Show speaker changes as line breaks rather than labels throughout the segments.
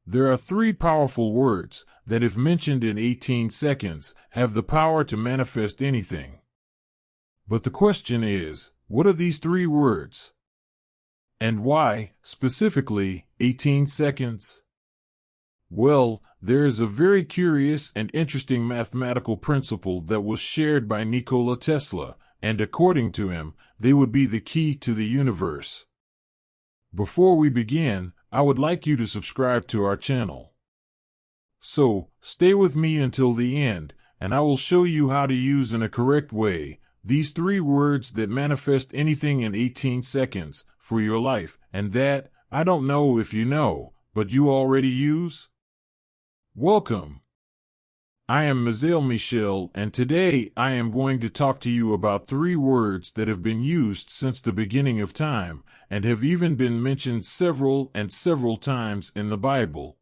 There are three powerful words that, if mentioned in 18 seconds, have the power to manifest anything. But the question is, what are these three words? And why, specifically, 18 seconds? Well, there is a very curious and interesting mathematical principle that was shared by Nikola Tesla, and according to him, they would be the key to the universe. Before we begin, I would like you to subscribe to our channel. So, stay with me until the end, and I will show you how to use in a correct way these three words that manifest anything in 18 seconds for your life, and that, I don't know if you know, but you already use? Welcome! I am Mazel Michel, and today I am going to talk to you about three words that have been used since the beginning of time, and have even been mentioned several times in the Bible.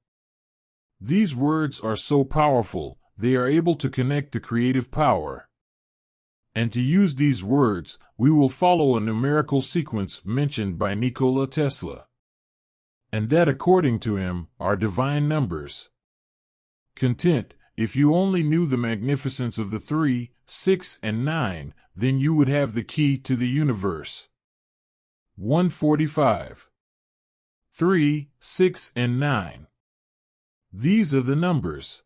These words are so powerful, they are able to connect to creative power. And to use these words, we will follow a numerical sequence mentioned by Nikola Tesla. And that, according to him, are divine numbers. Content, if you only knew the magnificence of the 3, 6, and 9, then you would have the key to the universe. 145. 3, 6, and 9. These are the numbers.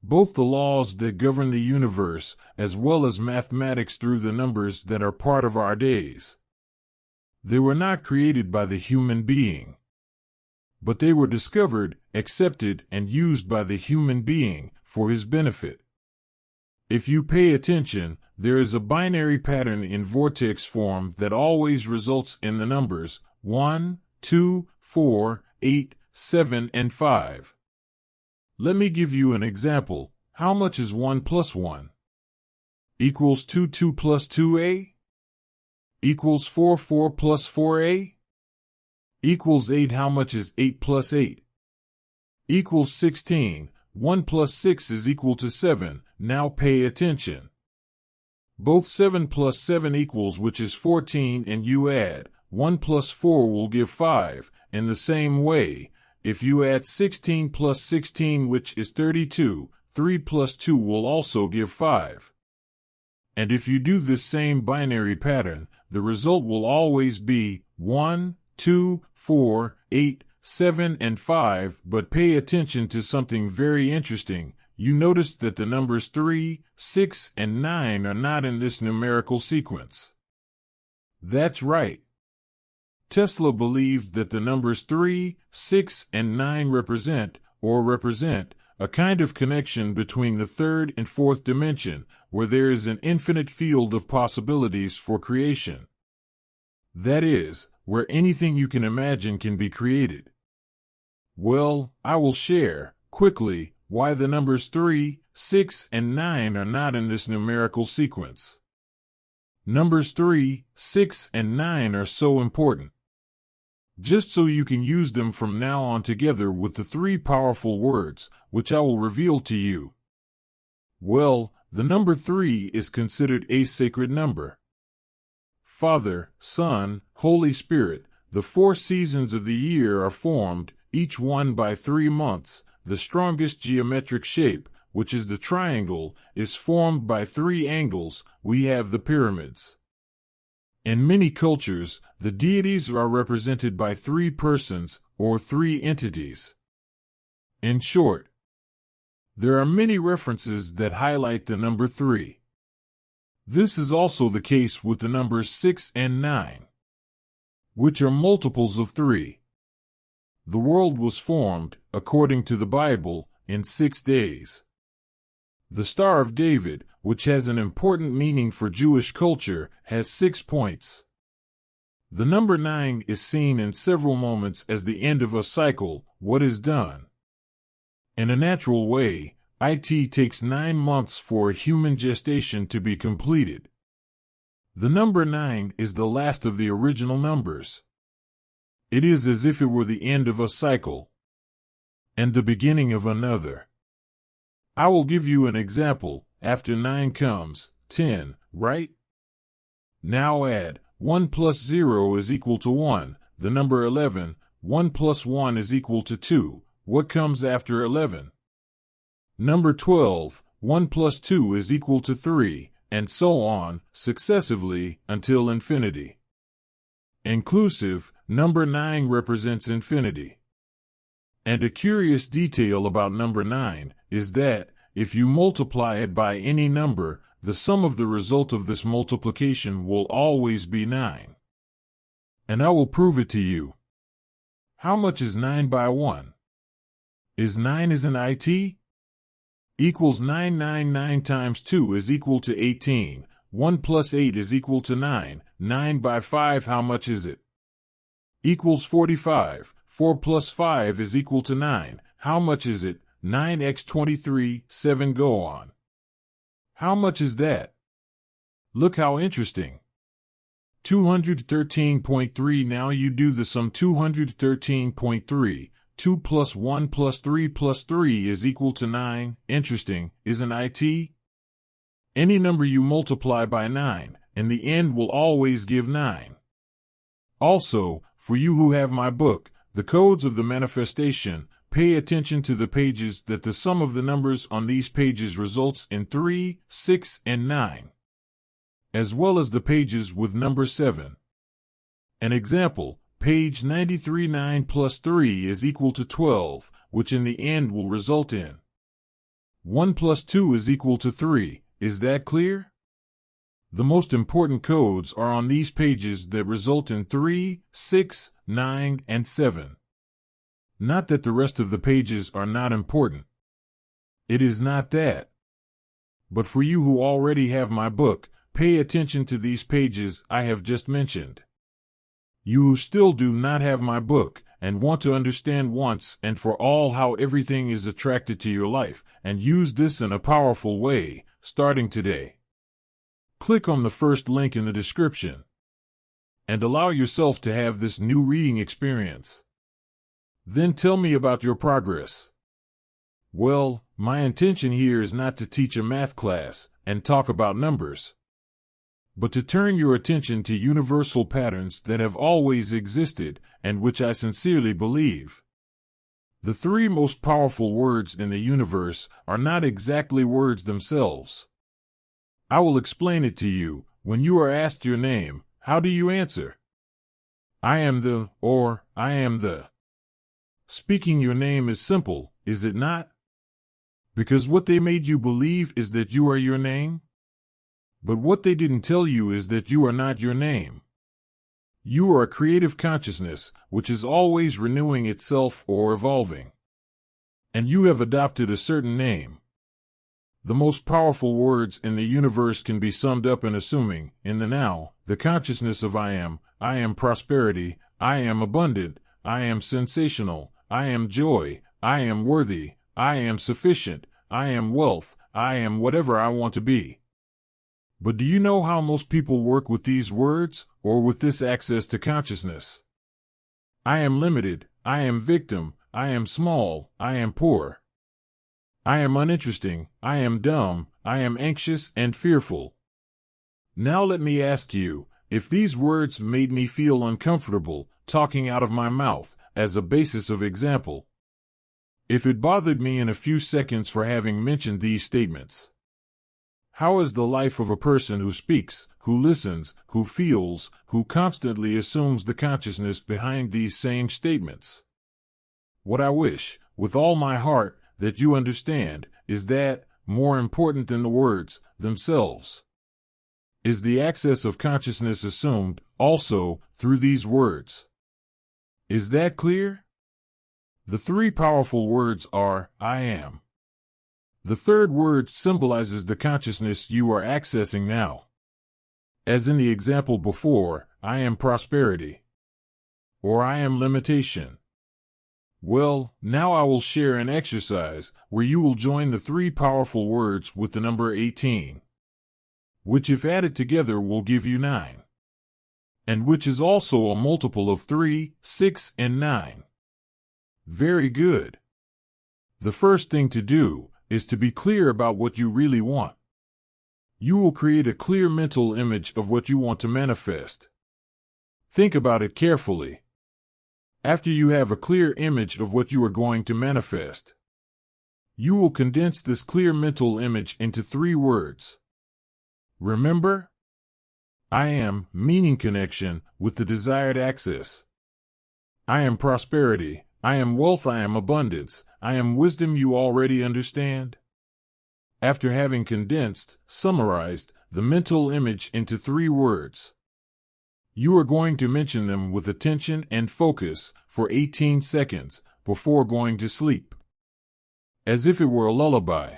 Both the laws that govern the universe, as well as mathematics through the numbers that are part of our days. They were not created by the human being, but they were discovered, accepted, and used by the human being for his benefit. If you pay attention, there is a binary pattern in vortex form that always results in the numbers 1, 2, 4, 8, 7, and 5. Let me give you an example. How much is 1 plus 1? Equals 2 plus 2a? Equals 4 plus 4a? Equals 8. How much is 8 plus 8? Equals 16. 1 plus 6 is equal to 7. Now pay attention. Both 7 plus 7 equals, which is 14, and you add 1 plus 4 will give 5. In the same way, if you add 16 plus 16, which is 32, 3 plus 2 will also give 5. And if you do this same binary pattern, the result will always be 1, 2, 4, 8, 7, and 5, but pay attention to something very interesting. You notice that the numbers 3, 6, and 9 are not in this numerical sequence. That's right. Tesla believed that the numbers 3, 6, and 9 represent a kind of connection between the third and fourth dimension, where there is an infinite field of possibilities for creation. That is, where anything you can imagine can be created. Well, I will share, quickly, why the numbers 3, 6, and 9 are not in this numerical sequence. Numbers 3, 6, and 9 are so important, just so you can use them from now on together with the three powerful words, which I will reveal to you. Well, the number 3 is considered a sacred number. Father, Son, Holy Spirit, the 4 seasons of the year are formed, each one by 3 months. The strongest geometric shape, which is the triangle, is formed by 3 angles. We have the pyramids. In many cultures, the deities are represented by 3 persons, or 3 entities. In short, there are many references that highlight the number 3. This is also the case with the numbers 6 and 9, which are multiples of 3. The world was formed, according to the Bible, in 6 days. The Star of David, which has an important meaning for Jewish culture, has 6 points. The number 9 is seen in several moments as the end of a cycle, what is done. In a natural way, it takes 9 months for a human gestation to be completed. The number 9 is the last of the original numbers. It is as if it were the end of a cycle and the beginning of another. I will give you an example. After 9 comes 10, right? Now add 1 plus 0 is equal to 1. The number 11, 1 plus 1 is equal to 2. What comes after 11? Number 12, 1 plus 2 is equal to 3, and so on, successively, until infinity. Inclusive, number 9 represents infinity. And a curious detail about number 9 is that, if you multiply it by any number, the sum of the result of this multiplication will always be 9. And I will prove it to you. How much is 9 by 1? Is 9 as in IT? Equals 999 times 2 is equal to 18. 1 plus 8 is equal to 9. 9 by 5, how much is it? Equals 45. 4 plus 5 is equal to 9. How much is it? 9x 23, 7 go on. How much is that? Look how interesting. 213.3. Now you do the sum. 213.3. 2 plus 1 plus 3 plus 3 is equal to 9. Interesting, isn't it? Any number you multiply by 9, and the end will always give 9. Also, for you who have my book, The Codes of the Manifestation, pay attention to the pages that the sum of the numbers on these pages results in 3, 6, and 9, as well as the pages with number 7. An example, page 93, 9 plus 3 is equal to 12, which in the end will result in 1 plus 2 is equal to 3. Is that clear? The most important codes are on these pages that result in 3, 6, 9, and 7. Not that the rest of the pages are not important. It is not that. But for you who already have my book, pay attention to these pages I have just mentioned. You who still do not have my book and want to understand once and for all how everything is attracted to your life and use this in a powerful way, starting today, click on the first link in the description and allow yourself to have this new reading experience. Then tell me about your progress. Well, my intention here is not to teach a math class and talk about numbers, but to turn your attention to universal patterns that have always existed and which I sincerely believe. The 3 most powerful words in the universe are not exactly words themselves. I will explain it to you. When you are asked your name, how do you answer? I am the, or I am the. Speaking your name is simple, is it not? Because what they made you believe is that you are your name. But what they didn't tell you is that you are not your name. You are a creative consciousness, which is always renewing itself or evolving. And you have adopted a certain name. The most powerful words in the universe can be summed up in assuming, in the now, the consciousness of I am prosperity, I am abundant, I am sensational, I am joy, I am worthy, I am sufficient, I am wealth, I am whatever I want to be. But do you know how most people work with these words, or with this access to consciousness? I am limited, I am victim, I am small, I am poor. I am uninteresting, I am dumb, I am anxious and fearful. Now let me ask you, if these words made me feel uncomfortable, talking out of my mouth, as a basis of example. If it bothered me in a few seconds for having mentioned these statements. How is the life of a person who speaks, who listens, who feels, who constantly assumes the consciousness behind these same statements? What I wish, with all my heart, that you understand, is that, more important than the words themselves, is the access of consciousness assumed, also, through these words. Is that clear? The 3 powerful words are, I am. The third word symbolizes the consciousness you are accessing now. As in the example before, I am prosperity. Or I am limitation. Well, now I will share an exercise where you will join the 3 powerful words with the number 18, which if added together will give you 9, and which is also a multiple of 3, 6, and 9. Very good. The first thing to do is to be clear about what you really want. You will create a clear mental image of what you want to manifest. Think about it carefully. After you have a clear image of what you are going to manifest, you will condense this clear mental image into 3 words. Remember? I am, meaning connection with the desired access. I am prosperity. I am wealth. I am abundance. I am wisdom. You already understand? After having condensed, summarized, the mental image into 3 words, you are going to mention them with attention and focus for 18 seconds before going to sleep, as if it were a lullaby.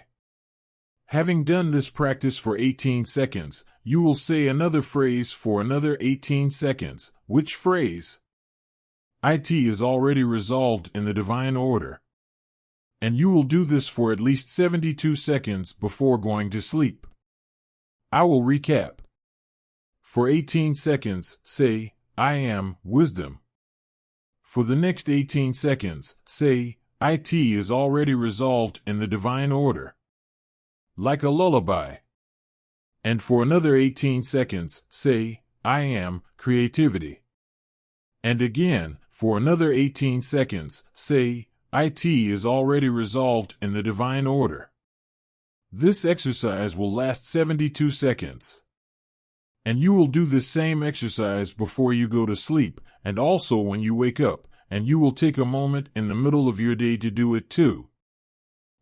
Having done this practice for 18 seconds, you will say another phrase for another 18 seconds. Which phrase? It is already resolved in the divine order. And you will do this for at least 72 seconds before going to sleep. I will recap. For 18 seconds, say, I am wisdom. For the next 18 seconds, say, It is already resolved in the divine order, like a lullaby. And for another 18 seconds, say, I am creativity. And again, for another 18 seconds, say, It is already resolved in the divine order. This exercise will last 72 seconds. And you will do this same exercise before you go to sleep, and also when you wake up, and you will take a moment in the middle of your day to do it too.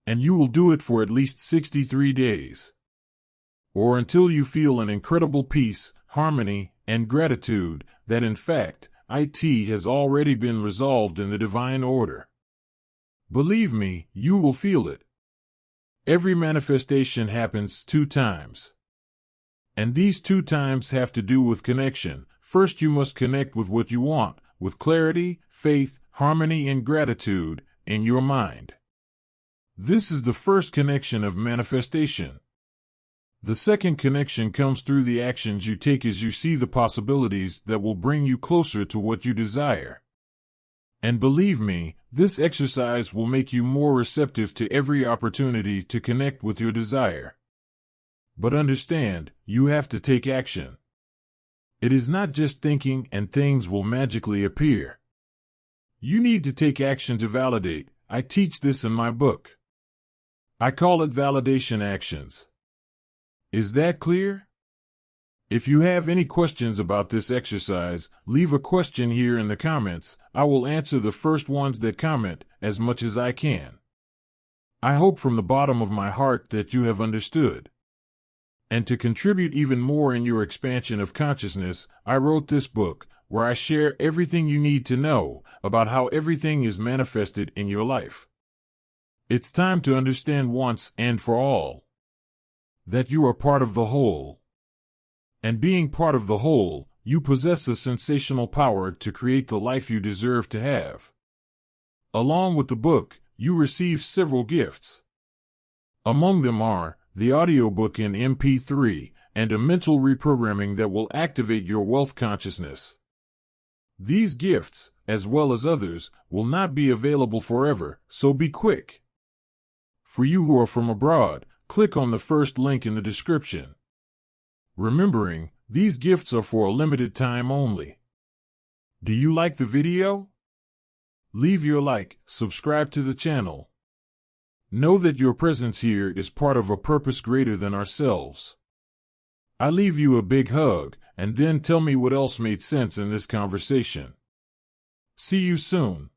And you will do it for at least 63 days. Or until you feel an incredible peace, harmony, and gratitude that in fact, It has already been resolved in the divine order. Believe me, you will feel it. Every manifestation happens 2 times. And these 2 times have to do with connection. First, you must connect with what you want, with clarity, faith, harmony, and gratitude in your mind. This is the first connection of manifestation. The second connection comes through the actions you take as you see the possibilities that will bring you closer to what you desire. And believe me, this exercise will make you more receptive to every opportunity to connect with your desire. But understand, you have to take action. It is not just thinking and things will magically appear. You need to take action to validate. I teach this in my book. I call it validation actions. Is that clear? If you have any questions about this exercise, leave a question here in the comments. I will answer the first ones that comment as much as I can. I hope from the bottom of my heart that you have understood. And to contribute even more in your expansion of consciousness, I wrote this book, where I share everything you need to know about how everything is manifested in your life. It's time to understand once and for all that you are part of the whole. And being part of the whole, you possess a sensational power to create the life you deserve to have. Along with the book, you receive several gifts. Among them are the audiobook in MP3, and a mental reprogramming that will activate your wealth consciousness. These gifts, as well as others, will not be available forever, so be quick. For you who are from abroad, click on the first link in the description. Remembering, these gifts are for a limited time only. Do you like the video? Leave your like, subscribe to the channel. Know that your presence here is part of a purpose greater than ourselves. I leave you a big hug, and then tell me what else made sense in this conversation. See you soon.